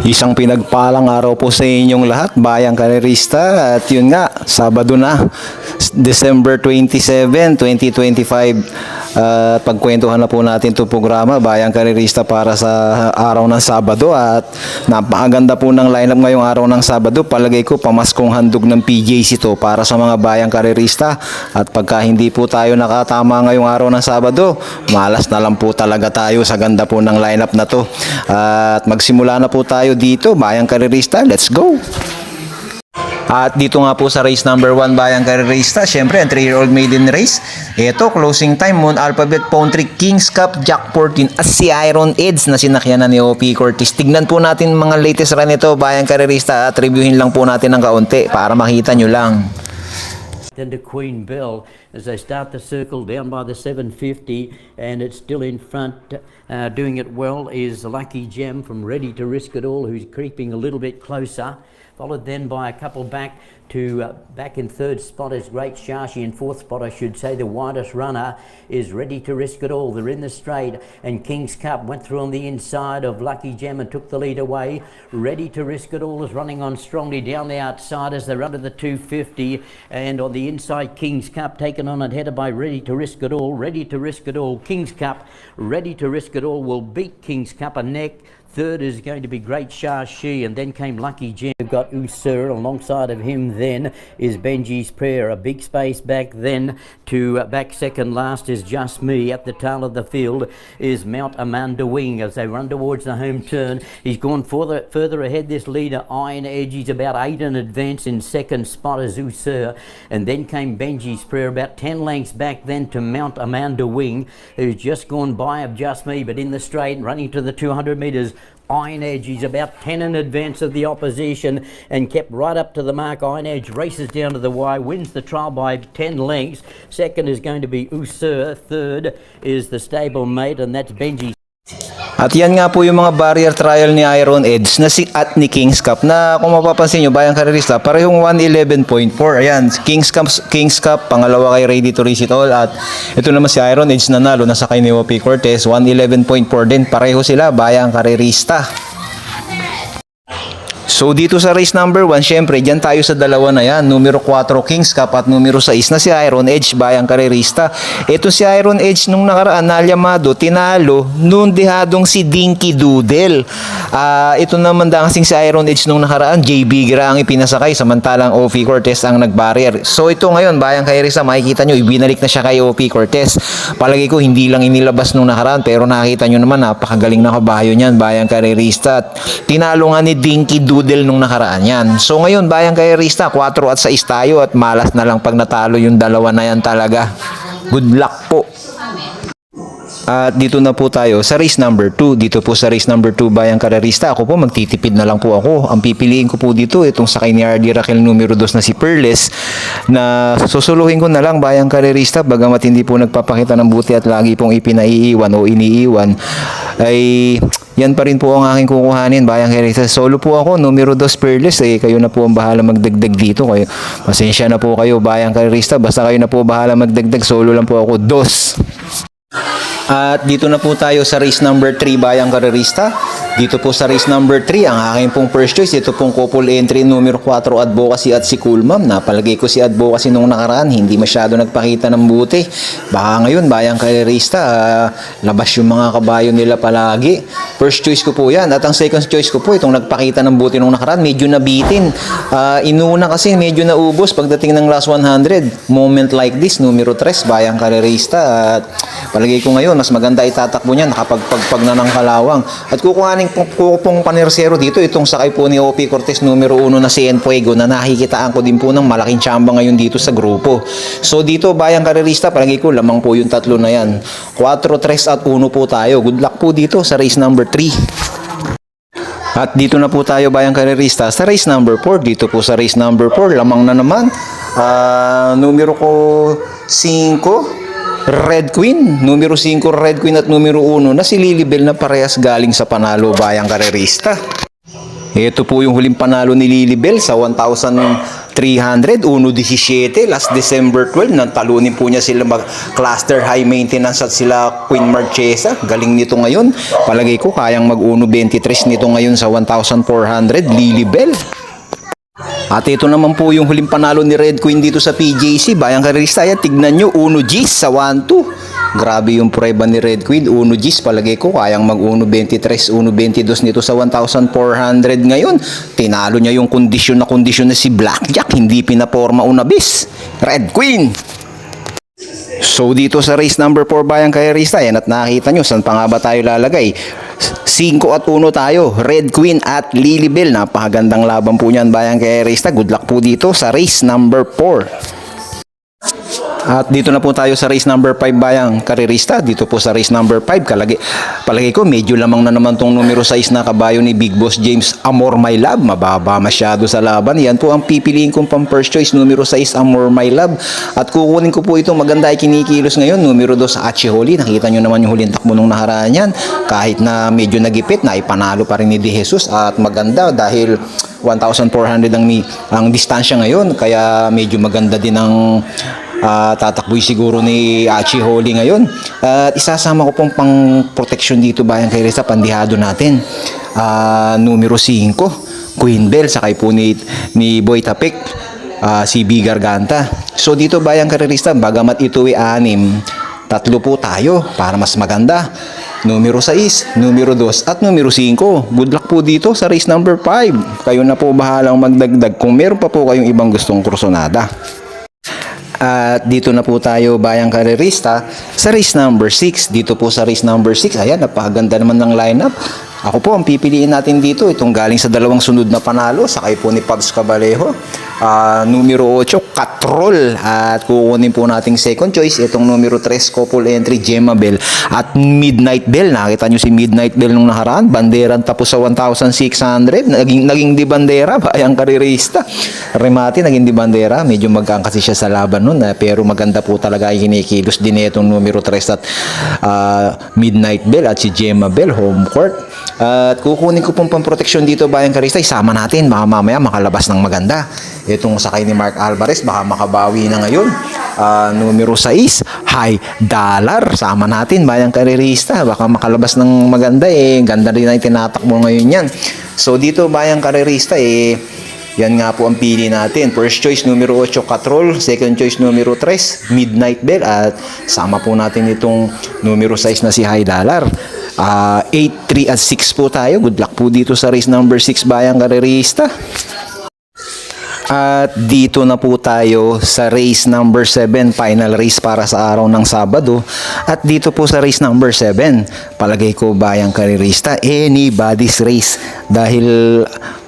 Isang pinagpalang araw po sa inyong lahat, bayang karerista. At yun nga, Sabado na, December 27, 2025. Pagkwentuhan na po natin itong programa, Bayang Karerista, para sa araw ng Sabado. At napakaganda po ng lineup ngayong araw ng Sabado. Palagay ko pamaskong handog ng PJC to para sa mga Bayang Karerista. At pagka hindi po tayo nakatama ngayong araw ng Sabado, malas na lang po talaga tayo sa ganda po ng lineup na to. At magsimula na po tayo dito, Bayang Karerista. Let's go! At dito nga po sa race number 1, Bayang Karerista, syempre ang 3-year-old maiden race. Ito, closing time, Moon Alphabet, Pound Trick, Kings Cup, Jack 14 at si Iron Edge na sinakyan na ni O.P. Cortez. Tignan po natin mga latest run nito, Bayang Karerista, at reviewin lang po natin ng kaunti para makita nyo lang. Into Queen Bell as they start the circle down by the 750, and it's still in front. Doing it well is Lucky Gem from Ready to Risk It All, who's creeping a little bit closer. Followed then by a couple back back in third spot is Great Shashi. In fourth spot, I should say, the widest runner is Ready to Risk It All. They're in the straight, and King's Cup went through on the inside of Lucky Gem and took the lead away. Ready to Risk It All is running on strongly down the outside as they're under the 250, and on the inside, King's Cup taken on and headed by Ready to Risk It All. Ready to Risk It All, King's Cup, Ready to Risk It All will beat King's Cup a neck. Third is going to be Great Shashi, and then came Lucky Gem. We've got Usur. Alongside of him then is Benji's Prayer. A big space back then to back second last is Just Me. At the tail of the field is Mount Amanda Wing as they run towards the home turn. He's gone further ahead, this leader, Iron Edge. He's about 8 in advance. In second spot is Usur. And then came Benji's Prayer, about 10 lengths back then to Mount Amanda Wing, who's just gone by of Just Me, but in the straight, running to the 200 metres, Iron Edge. He's about 10 in advance of the opposition and kept right up to the mark. Iron Edge races down to the wire, wins the trial by 10 lengths. Second is going to be Usur. Third is the stable mate, and that's Benji. At yan nga po yung mga barrier trial ni Iron Edge na at ni Kings Cup, na kung mapapansin nyo, Bayang Karerista, parehong 111.4. Ayan, Kings Cup, pangalawa kay Ready to Risk It All. At ito naman si Iron Edge, nanalo na sa kay ni O.P. Cortez, 111.4 din. Pareho sila, Bayang Karerista. So dito sa race number 1, syempre dyan tayo sa dalawa na yan, numero 4 Kings Cup at numero 6 na si Iron Edge, Bayang Karerista. Ito si Iron Edge nung nakaraan na Yamado, tinalo nung dihadong si Dinky Doodle. Ito naman dancing si Iron Edge nung nakaraan, JB Gra ang ipinasakay, samantalang O.P. Cortez ang nagbarrier. So ito ngayon, Bayang Karerista, makikita nyo, ibinalik na siya kay O.P. Cortez. Palagi ko hindi lang inilabas nung nakaraan, pero nakita nyo naman, napakagaling na kabayo niyan, Bayang Karerista. At tinalo nga ni Dinky Doodle nung nakaraan yan. So ngayon, Bayang Karerista, 4 at 6 tayo, at malas na lang pag natalo yung dalawa na yan talaga. Good luck po. At dito na po tayo sa race number 2. Dito po sa race number 2, Bayang Karerista, ako po magtitipid na lang po ako. Ang pipiliin ko po dito, itong sakay ni RD Raquel numero 2 na si Perles, na susuluhin ko na lang, Bayang Karerista, bagamat hindi po nagpapakita ng buti at lagi pong ipinaiiwan o iniiwan, ay yan pa rin po ang aking kukuhanin, Bayang Karerista. Solo po ako, numero 2 Perles, kayo na po ang bahala magdagdag dito. Pasensya na po kayo, Bayang Karerista, basta kayo na po bahala magdagdag, solo lang po ako, 2. At dito na po tayo sa race number 3, Bayang Karerista. Dito po sa race number 3, ang aking pong first choice, ito pong couple entry, numero 4 Advocacy at si Cool Ma'am. Napalagay ko si Advocacy nung nakaraan, hindi masyado nagpakita ng buti. Baka ngayon, Bayang Karerista, labas yung mga kabayo nila palagi. First choice ko po yan. At ang second choice ko po, itong nagpakita ng buti nung nakaraan, medyo nabitin. Inuna kasi medyo naubos pagdating ng last 100. Moment like this, numero 3, Bayang Karerista. At palagay ko ngayon, mas maganda itatakbo niyan kapag pagpag na ng kalawang. At kukuhanin ko pong panersero dito, itong sakay po ni O.P. Cortez numero 1 na si Enfuego, na nakikitaan ko din po ng malaking tsamba ngayon dito sa grupo. So dito, Bayang Karerista, palagi ko lamang po yung tatlo na yan. 4, 3 at 1 po tayo. Good luck po dito sa race number 3. At dito na po tayo, Bayang Karerista, sa race number 4. Dito po sa race number 4, lamang na naman. Numero ko 5, Red Queen, numero 5 Red Queen at numero 1 na si Lilibel, na parehas galing sa panalo, Bayang Karerista. Ito po yung huling panalo ni Lilibel sa 1,300 300, 1.17, last December 12, natalunin po niya sila cluster high maintenance at sila Queen Marchesa. Galing nito ngayon. Palagay ko kayang mag 1.23 nito ngayon sa 1,400, Lilibel. At ito naman po yung huling panalo ni Red Queen dito sa PJC. Bayang Karerista, yan, tignan nyo, 1 Gs sa 1-2. Grabe yung prueba ni Red Queen, 1 Gs, palagay ko kayang mag 1.23, 1.22 nito sa 1,400 ngayon. Tinalo niya yung kondisyon na si Blackjack, hindi pinaporma unabis. Red Queen. So dito sa race number 4 Bayang Karerista, yan at nakita nyo, saan pa nga ba tayo lalagay? 5 at 1 tayo, Red Queen at Lilibel. Napakagandang laban po niyan Bayang Karerista. Good luck po dito sa race number 4. At dito na po tayo sa race number 5 Bayang Karerista. Dito po sa race number 5, palagi ko medyo lamang na naman tong numero 6 na kabayo ni Big Boss James, Amor My Love. Mababa masyado sa laban. Yan po ang pipiliin kong pang first choice, numero 6 Amor My Love. At kukunin ko po itong maganda ay kinikilos ngayon, numero 2 Achi Holy. Nakita nyo naman yung huling takbo nung nakaraan yan. Kahit na medyo nagipit na ipanalo pa rin ni De Jesus. At maganda dahil 1,400 ang distansya ngayon. Kaya medyo maganda din ang tatakboy siguro ni Achi Holy ngayon. At isasama ko pong pang protection dito Bayang Karerista, pandihado natin. Numero 5, Queen Bell, sakay po ni Boy Tapik, si B. Garganta. So dito Bayang Karerista, bagamat ito ay 6, 3 po tayo para mas maganda. Numero 6, numero 2 at numero 5. Good luck po dito sa race number 5. Kayo na po bahalang magdagdag kung meron pa po kayong ibang gustong kursonada. At dito na po tayo Bayang Karerista sa race number 6. Dito po sa race number 6, ayan, napakaganda naman ng lineup. Ako po, ang pipiliin natin dito, itong galing sa dalawang sunod na panalo, sakay po ni Pabs Cabalejo. Numero 8, Katrol. At kukunin po nating second choice, itong numero 3, couple entry, Gemma Bell. At Midnight Bell, nakita nyo si Midnight Bell nung nakaraan, banderan tapos sa 1,600. Naging di bandera, Bayang Karerista. Remati, naging di bandera. Medyo magkaan kasi siya sa laban nun, pero maganda po talaga ay kinikilos din itong numero 3 at Midnight Bell at si Gemma Bell, home court. At kukunin ko pong pamproteksyon dito Bayang Karerista, isama natin, baka mamaya makalabas ng maganda. Itong sakay ni Mark Alvarez, baka makabawi na ngayon. Numero 6, High Dollar, sama natin Bayang Karerista, baka makalabas ng maganda. Ganda rin ang tinatakbo ngayon yan. So dito Bayang Karerista, yan nga po ang pili natin. First choice numero 8, Katrol. Second choice numero 3, Midnight Bell. At sama po natin itong numero 6 na si High Dollar. 8, 3 at 6 po tayo. Good luck po dito sa race number 6 Bayang Karerista. At dito na po tayo sa race number 7, final race para sa araw ng Sabado. At dito po sa race number 7, palagay ko Bayang Karerista, anybody's race. Dahil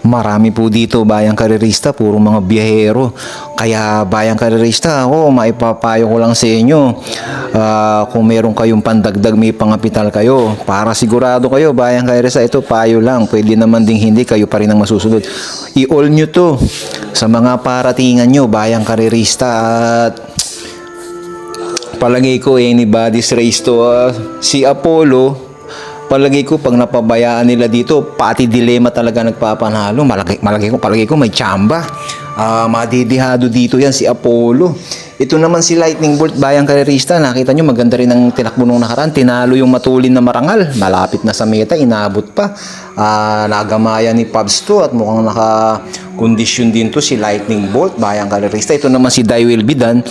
marami po dito Bayang Karerista, puro mga biyahero. Kaya Bayang Karerista, ako maipapayo ko lang sa inyo, kung meron kayong pandagdag, may pangapital kayo, para sigurado kayo Bayang Karerista, ito payo lang, pwede naman ding hindi, kayo pa rin ang masusunod. I-all nyo to sa mga paratingan nyo Bayang Karerista. At palagay ko anybody's race to. Si Apollo, palagay ko pag napabayaan nila dito, pati dilema talaga nagpapanalo. Palagay ko may tsamba. Madidihado dito yan si Apollo. Ito naman si Lightning Bolt Bayang Karerista, nakita nyo maganda rin ang tinakbo nung nakaraan. Tinalo yung matulin na Marangal, malapit na sa meta, inabot pa. Nagamaya ni Pabs to at mukhang naka-kondisyon din to si Lightning Bolt Bayang Karerista. Ito naman si Dywell Bidan,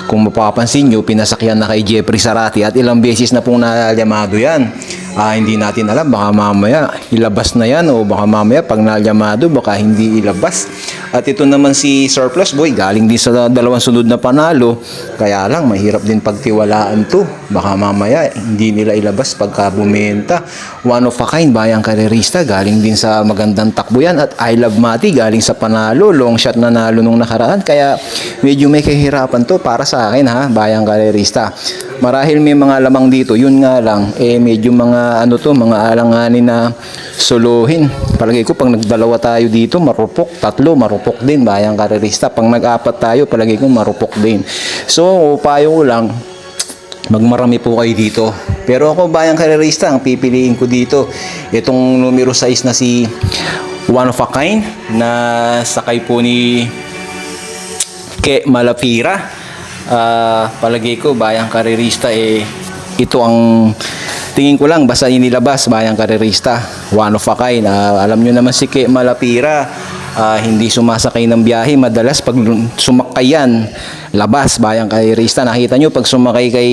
kung mapapansin nyo, pinasakyan na kay Jeffrey Sarati at ilang beses na pong nalyamado yan. Hindi natin alam, baka mamaya ilabas na yan o baka mamaya pag nalyamado baka hindi ilabas. At ito naman si Surplus Boy, galing din sa dalawang sunod na panalo, kaya lang mahirap din pagtiwalaan to, baka mamaya hindi nila ilabas pagka bumenta. One of a kind Bayang Karerista, galing din sa magandang takbo yan. At I Love Mati, galing sa panalo, long shot na nalo nung nakaraan, kaya medyo may kahirapan to para sa akin Bayang Karerista. Marahil may mga lamang dito, yun nga lang, medyo mga mga alanganin na solohin. Palagay ko pag nagdalawa tayo dito, marupok. 3, marupok din Bayang Karerista. Pag nag-4 tayo, palagay ko marupok din. So, payo ko lang, magmarami po kayo dito. Pero ako Bayang Karerista, ang pipiliin ko dito, itong numero 6 na si One of a Kind, na sakay po ni Ke Malapira. Palagay ko bayang karerista ito ang tingin ko lang basta inilabas bayang karerista, one of a kind. Alam nyo naman si Ke Malapira, hindi sumasakay ng biyahe madalas. Pag sumakay yan labas bayang karerista. Nakita nyo pag sumakay kay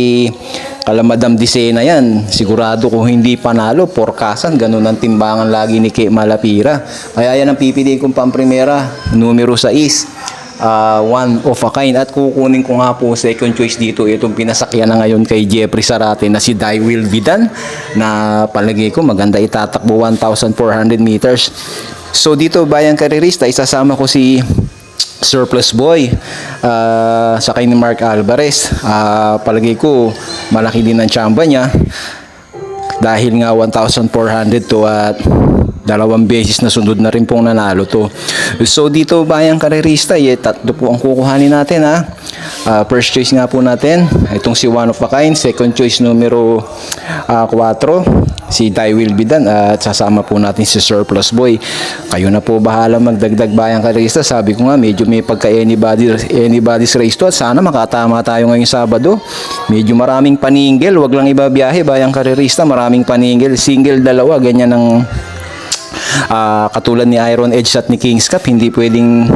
Kalamadam Disena yan, sigurado kung hindi panalo, porkasan. Ganun ang timbangan lagi ni Ke Malapira. Kaya yan ang pipiliin kong pamprimera, numero 6. One of a kind, at kukunin ko nga po second choice dito itong pinasakyan na ngayon kay Jeffrey Sarate na si Daiwil Vidan, na palagay ko maganda itatakbo 1,400 meters. So dito bayang karerista, isasama ko si Surplus Boy, sakay ni Mark Alvarez. Palagay ko malaki din ang tsamba niya dahil nga 1,400 to at dalawang beses na sunod na rin pong nanalo to. So dito bayang karerista, tatlo po ang kukuhanin natin ha. First choice nga po natin itong si One of a Kind, second choice numero 4 si Daiwil Bidan, at sasama po natin si Surplus Boy. Kayo na po bahala magdagdag bayang karerista. Sabi ko nga medyo may pagka anybody's race to, at sana makatama tayo ngayong Sabado. Medyo maraming paningil, wag lang ibabiyahe bayang karerista, maraming paningil, single, dalawa, ganyan ang katulad ni Iron Edge at ni Kings Cup, hindi pwedeng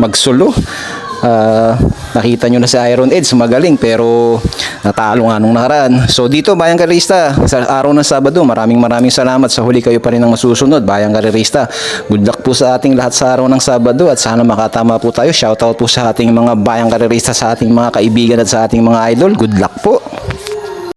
magsolo. Nakita nyo na si Iron Edge, magaling pero natalo nga nung nakaraan. So dito bayang karerista, sa araw ng Sabado, maraming salamat. Sa huli kayo pa rin ang masusunod bayang karerista. Good luck po sa ating lahat sa araw ng Sabado, at sana makatama po tayo. Shoutout po sa ating mga bayang karerista, sa ating mga kaibigan at sa ating mga idol. Good luck po.